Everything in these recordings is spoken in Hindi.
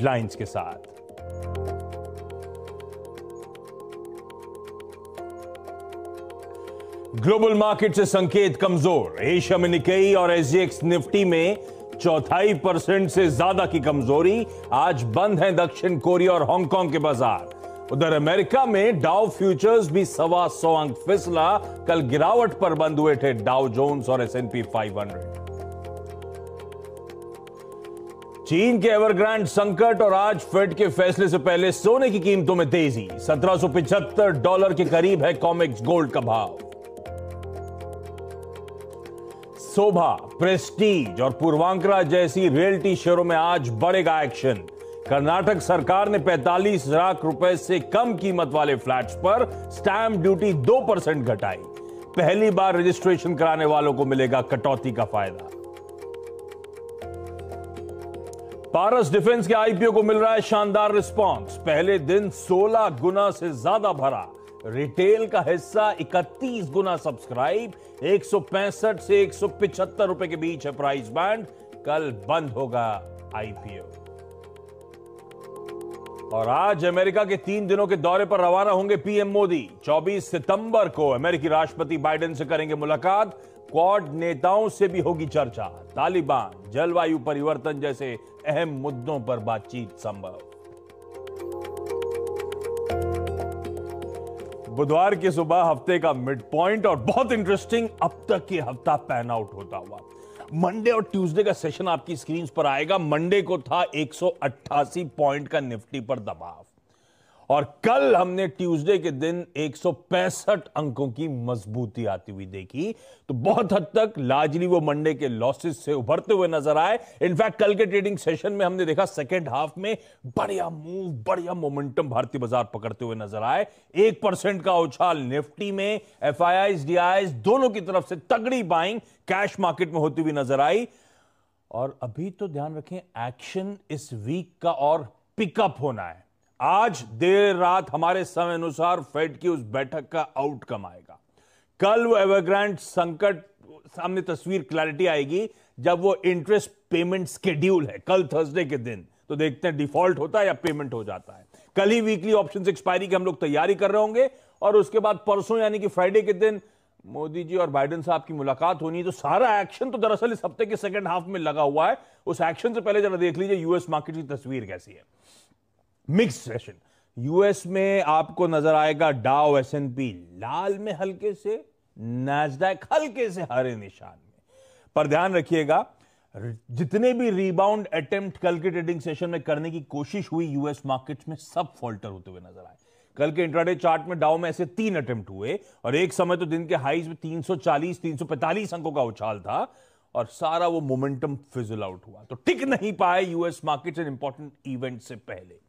हेडलाइंस के साथ। ग्लोबल मार्केट से संकेत कमजोर। एशिया में निकेई और एसजीएक्स निफ्टी में 0.25% से ज्यादा की कमजोरी। आज बंद है दक्षिण कोरिया और हांगकांग के बाजार। उधर अमेरिका में डाउ फ्यूचर्स भी 125 अंक फिसला। कल गिरावट पर बंद हुए थे डाउ जोन्स और S&P 500। चीन के एवरग्रांड संकट और आज फेड के फैसले से पहले सोने की कीमतों में तेजी। $1775 के करीब है कॉमेक्स गोल्ड का भाव। शोभा, प्रेस्टीज और पूर्वांकरा जैसी रियल्टी शेयरों में आज बढ़ेगा एक्शन। कर्नाटक सरकार ने 45 लाख रुपए से कम कीमत वाले फ्लैट्स पर स्टैंप ड्यूटी 2% घटाई। पहली बार रजिस्ट्रेशन कराने वालों को मिलेगा कटौती का फायदा। पारस डिफेंस के आईपीओ को मिल रहा है शानदार रिस्पांस। पहले दिन 16 गुना से ज्यादा भरा। रिटेल का हिस्सा 31 गुना सब्सक्राइब। 165 से 175 रुपए के बीच है प्राइस बैंड। कल बंद होगा आईपीओ। और आज अमेरिका के 3 दिनों के दौरे पर रवाना होंगे पीएम मोदी। 24 सितंबर को अमेरिकी राष्ट्रपति बाइडेन से करेंगे मुलाकात। क्वाड नेताओं से भी होगी चर्चा। तालिबान, जलवायु परिवर्तन जैसे अहम मुद्दों पर बातचीत संभव। बुधवार की सुबह हफ्ते का मिड पॉइंट और बहुत इंटरेस्टिंग अब तक की हफ्ता पैन आउट होता हुआ। मंडे और ट्यूसडे का सेशन आपकी स्क्रीन पर आएगा। मंडे को था 188 पॉइंट का निफ्टी पर दबाव और कल हमने ट्यूसडे के दिन 165 अंकों की मजबूती आती हुई देखी। तो बहुत हद तक लार्जली वो मंडे के लॉसेस से उभरते हुए नजर आए। इनफैक्ट कल के ट्रेडिंग सेशन में हमने देखा सेकेंड हाफ में बढ़िया मूव, बढ़िया मोमेंटम भारतीय बाजार पकड़ते हुए नजर आए। 1% का उछाल निफ्टी में। एफआईआईज, डीआईआईज दोनों की तरफ से तगड़ी बाइंग कैश मार्केट में होती हुई नजर आई। और अभी तो ध्यान रखें, एक्शन इस वीक का और पिकअप होना है। आज देर रात हमारे समय अनुसार फेड की उस बैठक का आउटकम आएगा। कल वो एवरग्रांड संकट सामने तस्वीर क्लैरिटी आएगी जब वो इंटरेस्ट पेमेंट शेड्यूल है कल थर्सडे के दिन। तो देखते हैं डिफॉल्ट होता है या पेमेंट हो जाता है। कल ही वीकली ऑप्शंस एक्सपायरी की हम लोग तैयारी कर रहे होंगे और उसके बाद परसों यानी कि फ्राइडे के दिन मोदी जी और बाइडेन साहब की मुलाकात होनी है। तो सारा एक्शन तो दरअसल इस हफ्ते के सेकंड हाफ में लगा हुआ है। उस एक्शन से पहले जरा देख लीजिए यूएस मार्केट की तस्वीर कैसी है। Mix session. यूएस में आपको नजर आएगा डाउ, S&P लाल में हल्के से, नैस्डैक हल्के से हरे निशान में। पर ध्यान रखिएगा, जितने भी रिबाउंड अटेम्प्ट कल के ट्रेडिंग सेशन में करने की कोशिश हुई यूएस मार्केट्स में, सब फॉल्टर होते हुए नजर आए। कल के इंट्राडे चार्ट में डाउ में ऐसे 3 अटेम्प्ट हुए और एक समय तो दिन के हाईज में 340 345 अंकों का उछाल था और सारा वो मोमेंटम फिजल आउट हुआ। तो टिक नहीं पाए यूएस मार्केट्स इंपॉर्टेंट इवेंट से पहले।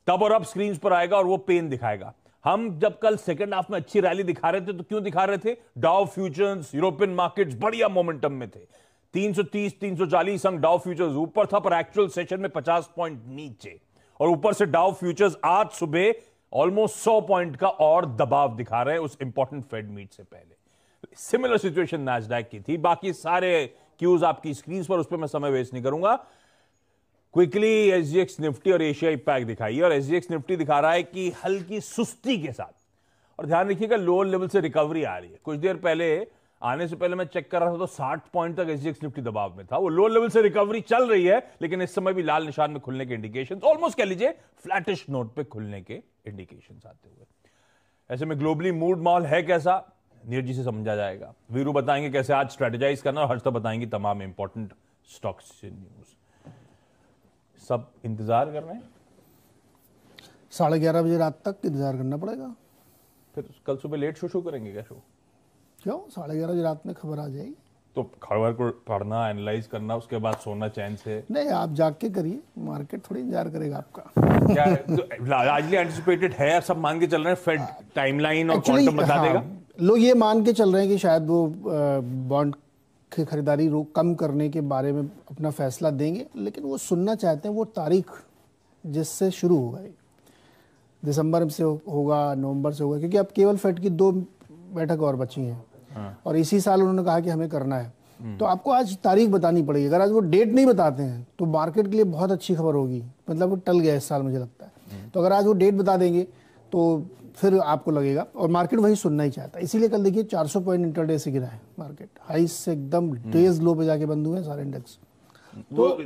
तब और अब स्क्रीन पर आएगा और वो पेन दिखाएगा। हम जब कल सेकंड हाफ में अच्छी रैली दिखा रहे थे तो क्यों दिखा रहे थे? डाउ फ्यूचर्स, यूरोपियन मार्केट्स बढ़िया मोमेंटम में थे। 330 340 अंक डाउ फ्यूचर्स ऊपर था पर एक्चुअल सेशन में 50 पॉइंट नीचे। और ऊपर से डाउ फ्यूचर्स आज सुबह ऑलमोस्ट 100 पॉइंट का और दबाव दिखा रहे हैं उस इंपॉर्टेंट फेड मीट से पहले। सिमिलर सिचुएशन नैस्डैक की थी। बाकी सारे क्यूज आपकी स्क्रीन पर, उस पर मैं समय वेस्ट नहीं करूंगा। क्विकली एसजीएक्स निफ्टी और एशियाई पैक दिखाइए। और एसजीएक्स निफ्टी दिखा रहा है कि हल्की सुस्ती के साथ, और ध्यान रखिएगा लोअर लेवल से रिकवरी आ रही है। कुछ देर पहले आने से पहले मैं चेक कर रहा था तो 60 पॉइंट तक एसजीएक्स निफ्टी दबाव में था। वो लोअर लेवल से रिकवरी चल रही है लेकिन इस समय भी लाल निशान में खुलने के इंडिकेशन, ऑलमोस्ट कह लीजिए फ्लैटिश नोट पे खुलने के इंडिकेशन आते हुए। ऐसे में ग्लोबली मूड माहौल है कैसा, नीरज जी से समझा जाएगा। वीरू बताएंगे कैसे आज स्ट्रेटेजाइज करना और हर्षिता बताएंगे तमाम इंपॉर्टेंट स्टॉक्स न्यूज। सब इंतजार कर रहे हैं। 11:30 बजे रात तक इंतजार करना पड़ेगा। फिर कल सुबह लेट शो करेंगे क्या? शो क्यों? 11:30 बजे रात में खबर आ जाएगी तो खबर को पढ़ना, एनालाइज करना, उसके बाद सोना चैन से। नहीं, आप जाग के करिए, मार्केट थोड़ी इंतजार करेगा आपका। क्या तो लार्जली एंटिसिपेटेड है, सब मान के चल रहे हैं फेड टाइमलाइन और क्वांटम बता देगा। लोग ये मान के चल रहे हैं कि शायद वो बॉन्ड की खरीदारी कम करने के बारे में अपना फैसला देंगे, लेकिन वो सुनना चाहते हैं वो तारीख जिससे शुरू होगा। दिसंबर से होगा, नवंबर से होगा, क्योंकि अब केवल फेड की 2 बैठक और बची हैं। और इसी साल उन्होंने कहा कि हमें करना है। तो आपको आज तारीख बतानी पड़ेगी। अगर आज वो डेट नहीं बताते हैं तो मार्केट के लिए बहुत अच्छी खबर होगी, मतलब वो टल गया इस साल मुझे लगता है। तो अगर आज वो डेट बता देंगे तो फिर आपको लगेगा, और मार्केट वही सुनना ही चाहता है। इसीलिए कल देखिए 400 पॉइंट इंटरडे से गिरा है मार्केट, हाई से एकदम डेज लो पे जाके बंद हुए हैं सारे इंडेक्स। तो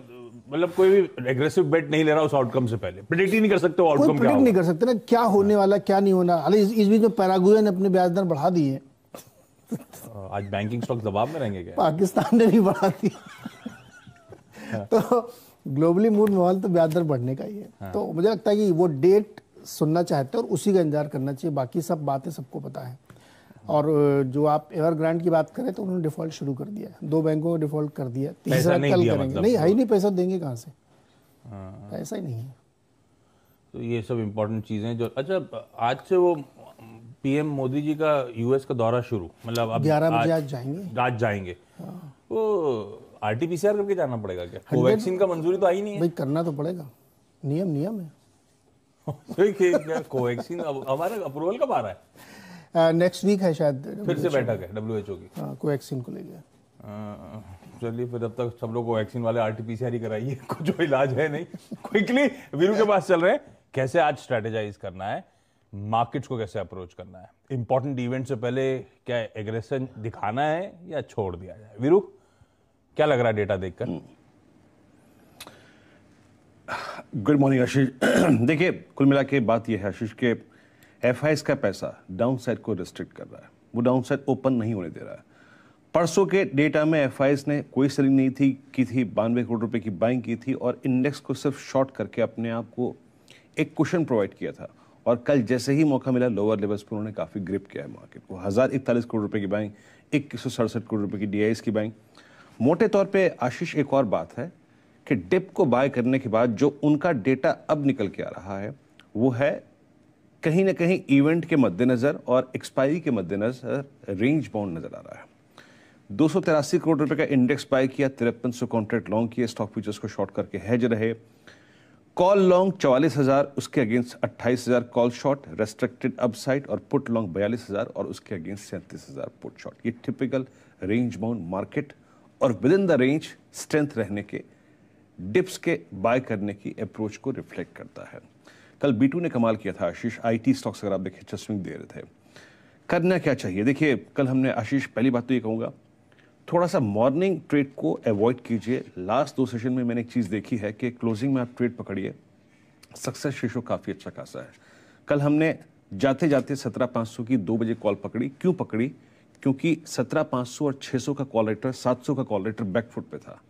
मतलब कोई भी एग्रेसिव बेट नहीं ले रहा उस आउटकम से पहले, प्रेडिक्ट ही नहीं कर सकते आउटकम क्या होगा। प्रेडिक्ट नहीं कर सकते ना क्या होने वाला क्या नहीं होना। हालांकि इस बीच में पैराग्वे ने अपने ब्याज दर बढ़ा दिए। आज बैंकिंग स्टॉक दबाव में रहेंगे क्या? पाकिस्तान ने नहीं बढ़ा दिया। तो ग्लोबली मूड माहौल तो ब्याज दर बढ़ने का ही है। तो मुझे लगता है कि वो डेट सुनना चाहते हैं और उसी का इंतजार करना चाहिए। बाकी सब बातें सबको पता है। और जो आप एवरग्रांड की बात करें तो उन्होंने डिफॉल्ट शुरू कर दिया है, 2 बैंकों को डिफॉल्ट कर दिया, तीसरा कल करेंगे। मतलब नहीं है ही नहीं, पैसा देंगे कहाँ से? पैसा ही नहीं है। तो ये सब इम्पोर्टेंट चीजें जो, अच्छा आज से वो पीएम मोदी जी का यूएस का दौरा शुरू, मतलब अब 11 बजे आज जाएंगे। वो आरटीपीसीआर करके जाना पड़ेगा क्या? कोवैक्सीन का मंजूरी तो आई नहीं है भाई, करना तो पड़ेगा, नियम है। कोवैक्सीन हमारा अप्रूवल कब आ रहा है? नेक्स्ट वीक है शायद, फिर से बैठक है डब्ल्यूएचओ की। कोवैक्सीन को लेकर। चलिए फिर अब तक सब लोग कोवैक्सीन वाले आरटीपीसीआर ही कराइए, कुछ जो इलाज है नहीं। क्विकली वीरू के पास चल रहे हैं, कैसे आज स्ट्रेटेजाइज करना है, मार्केट्स को कैसे अप्रोच करना है, इंपॉर्टेंट इवेंट से पहले क्या एग्रेशन दिखाना है या छोड़ दिया जाए? वीरू क्या लग रहा है डेटा देखकर? गुड मॉर्निंग आशीष। देखिए कुल मिला के बात यह है आशीष के एफआईएस का पैसा डाउन साइड को रिस्ट्रिक्ट कर रहा है, वो डाउन साइड ओपन नहीं होने दे रहा है। परसों के डेटा में एफआईएस ने कोई सेलिंग नहीं थी की थी, 92 करोड़ रुपए की बाइंग की थी और इंडेक्स को सिर्फ शॉर्ट करके अपने आप को एक कुशन प्रोवाइड किया था। और कल जैसे ही मौका मिला लोअर लेवल्स पर उन्होंने काफी ग्रिप किया है मार्केट को। 1041 करोड़ रुपए की बाइंग, 2167 करोड़ रुपए की डीआईएस की बाइंग। मोटे तौर पे आशीष एक और बात है कि डिप को बाय करने के बाद जो उनका डेटा अब निकल के आ रहा है वो है कहीं ना कहीं इवेंट के मद्देनजर और एक्सपायरी के मद्देनजर रेंज बाउंड नजर आ रहा है। 283 करोड़ रुपए का इंडेक्स बाय किया, 5300 कॉन्ट्रैक्ट लॉन्ग किए, स्टॉक फ्यूचर्स को शॉर्ट करके हेज रहे। कॉल लॉन्ग 44,000, उसके against 28,000 call short restricted upside, और पुट लॉन्ग 42,000 और उसके अगेंस्ट 37,000 पुट शॉर्ट। ये टिपिकल रेंज बाउंड मार्केट और with in the range strength रहने के डिप्स के बाय करने की अप्रोच को रिफ्लेक्ट करता है। कल B2 ने कमाल किया था आशीष, आईटी स्टॉक्स अगर आप देखें स्विंग दे रहे थे। करना क्या चाहिए? देखिए कल हमने आशीष, पहली बात तो ये कहूंगा थोड़ा सा मॉर्निंग ट्रेड को अवॉइड कीजिए। लास्ट 2 सेशन में मैंने एक चीज देखी है कि क्लोजिंग में आप ट्रेड पकड़िए, सक्सेस रेशो काफी अच्छा खासा है। कल हमने जाते जाते 17,500 की 2 बजे कॉल पकड़ी। क्यों पकड़ी? क्योंकि 17,500 और 600 का कॉल लेटर, 700 का कॉल लेटर बैकफुट पे था।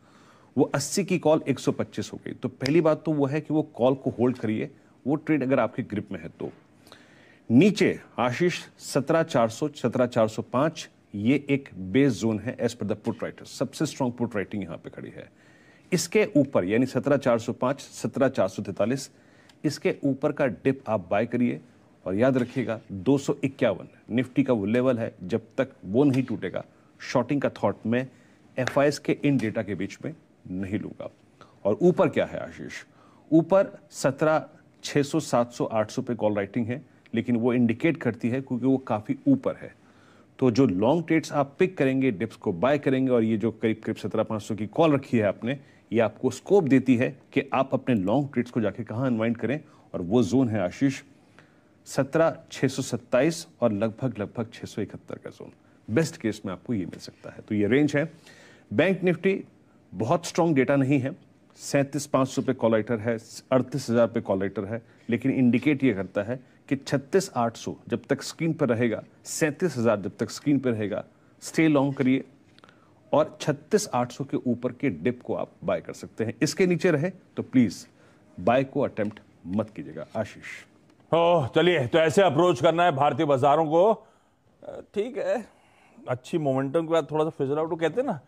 वो 80 की कॉल 125 हो गई। तो पहली बात तो वो है कि वो कॉल को होल्ड करिए, वो ट्रेड अगर आपके ग्रिप में है तो। नीचे आशीष 17,400, 17,405 ये एक बेस जोन है as per the put writer, सबसे स्ट्रॉन्ग पुट राइटिंग यहां पे खड़ी है। इसके ऊपर यानी 17,405, 17,443, इसके ऊपर का डिप आप बाय करिए। और याद रखिएगा 251 निफ्टी का वो लेवल है, जब तक वो नहीं टूटेगा शॉर्टिंग का थॉट में एफआईएस के इन डेटा के बीच में नहीं लूंगा। और ऊपर क्या है आशीष? ऊपर 17,600, 700, 800 पे कॉल राइटिंग है, लेकिन वो इंडिकेट करती है क्योंकि वो काफी ऊपर है। तो जो लॉन्ग ट्रेड्स आप पिक करेंगे, डिप्स को बाय करेंगे, और ये जो करीब करीब 17,500 की कॉल रखी है आपने, ये आपको स्कोप देती है कि आप अपने लॉन्ग ट्रेड्स को जाके कहां अनवाइंड करें। और वो जोन है आशीष 17,627 और लगभग 671 का जोन। बेस्ट केस में आपको ये मिल सकता है। तो ये रेंज है। बैंक निफ्टी बहुत स्ट्रॉन्ग डेटा नहीं है, 37,500 पे कॉल राइटर है, 38,000 पे कॉल राइटर है, लेकिन इंडिकेट ये करता है कि 36,800 जब तक स्क्रीन पर रहेगा, 37,000 जब तक स्क्रीन पर रहेगा, स्टे लॉन्ग करिए। और 36,800 के ऊपर के डिप को आप बाय कर सकते हैं। इसके नीचे रहे तो प्लीज बाय को अटेम्प्ट मत कीजिएगा आशीष। चलिए, तो ऐसे अप्रोच करना है भारतीय बाजारों को। ठीक है, अच्छी मोमेंटम के बाद थोड़ा सा फिजल आउट, कहते हैं ना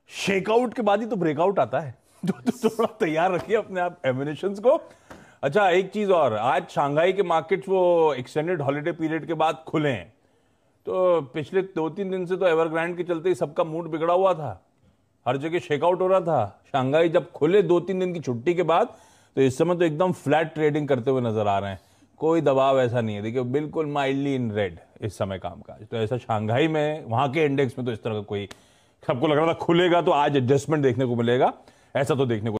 शेकआउट के बाद ही तो ब्रेकआउट आता है। तो थोड़ा तैयार रखिए अपने आप एमिनेशंस को। अच्छा, एक चीज और, आज शंघाई के मार्केट्स वो एक्सटेंडेड हॉलिडे पीरियड के बाद खुले हैं। तो पिछले 2-3 दिन से तो एवरग्रांड के चलते ही सबका मूड बिगड़ा हुआ था, हर जगह शेकआउट हो रहा था। शंघाई जब खुले 2-3 दिन की छुट्टी के बाद, तो इस समय तो एकदम फ्लैट ट्रेडिंग करते हुए नजर आ रहे हैं। कोई दबाव ऐसा नहीं है, देखिए बिल्कुल माइल्डली इन रेड इस समय कामकाज। तो ऐसा शंघाई में, वहां के इंडेक्स में तो इस तरह का कोई सबको लग रहा था खुलेगा तो आज एडजस्टमेंट देखने को मिलेगा, ऐसा तो देखने को